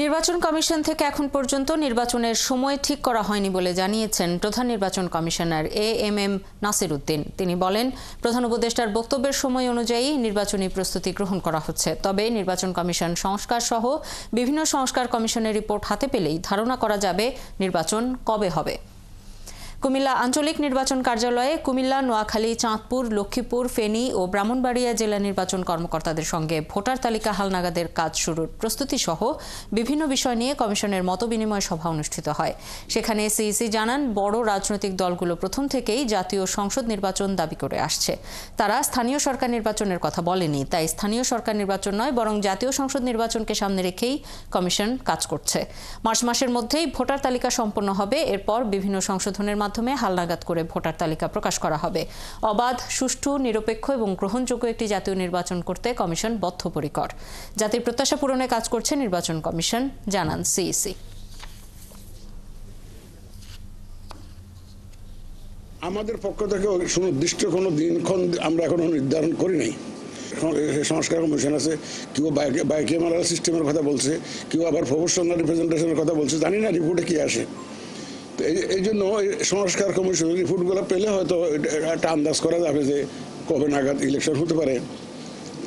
নির্বাচন কমিশন থেকে এখন পর্যন্ত নির্বাচনের সময় ঠিক করা হয়নি বলে জানিয়েছেন প্রধান নির্বাচন কমিশনার এএমএম নাসির উদ্দিন। তিনি বলেন, প্রধান উপদেষ্টার বক্তব্যের সময় অনুযায়ী নির্বাচনী প্রস্তুতি গ্রহণ করা হচ্ছে। তবে নির্বাচন কমিশন সংস্কার সহ বিভিন্ন সংস্কার কমিশনের রিপোর্ট হাতে পেলেই ধারণা করা যাবে নির্বাচন কবে হবে। কুমিল্লা আঞ্চলিক নির্বাচন কার্যালয়ে কুমিল্লা, নোয়াখালী, চাঁদপুর, লক্ষ্মীপুর, ফেনী ও ব্রাহ্মণবাড়িয়া জেলা নির্বাচন কর্মকর্তাদের সঙ্গে ভোটার তালিকা হালনাগাদের কাজ শুরুর প্রস্তুতি সহ বিভিন্ন বিষয় নিয়ে কমিশনের মতবিনিময় সভা অনুষ্ঠিত হয়। সেখানে সিইসি জানান, বড় রাজনৈতিক দলগুলো প্রথম থেকেই জাতীয় সংসদ নির্বাচন দাবি করে আসছে। তারা স্থানীয় সরকার নির্বাচনের কথা বলেনি, তাই স্থানীয় সরকার নির্বাচন নয় বরং জাতীয় সংসদ নির্বাচনকে সামনে রেখেই কমিশন কাজ করছে। মার্চ মাসের মধ্যেই ভোটার তালিকা সম্পন্ন হবে। এরপর বিভিন্ন সংশোধনের মাধ্যমে হালনাগাদ করে ভোটার তালিকা প্রকাশ করা হবে। অবাধ, সুষ্ঠু, নিরপেক্ষ এবং গ্রহণযোগ্য একটি জাতীয় নির্বাচন করতে কমিশন বদ্ধপরিকর। জাতির প্রত্যাশা পূরণে কাজ করছে নির্বাচন কমিশন, জানান সিইসি। আমাদের পক্ষ থেকে সুনির্দিষ্ট কোনো দিনক্ষণ আমরা এখনো নির্ধারণ করি নাই। সংস্কার কমিশন আছে, কেউ বাইক্যামেরাল সিস্টেমের কথা বলছে, কেউ আবার প্রফেশনাল রিপ্রেজেন্টেশনের কথা বলছে। জানি না রিপোর্টে কি আসে। তো এই জন্য সংস্কার কমিশনের রিপোর্টগুলো পেলে হয়তো একটা আন্দাজ করা যাবে যে কবে নাগাদ ইলেকশন হতে পারে।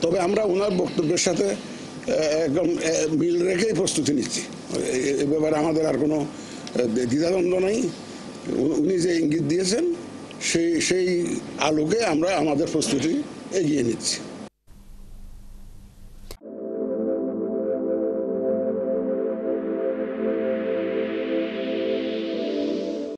তবে আমরা ওনার বক্তব্যের সাথে একদম মিল রেখেই প্রস্তুতি নিচ্ছি। এ ব্যাপারে আমাদের আর কোনো দ্বিধাদ্বন্দ্ব নাই। উনি যে ইঙ্গিত দিয়েছেন সেই আলোকে আমরা আমাদের প্রস্তুতি এগিয়ে নিচ্ছি।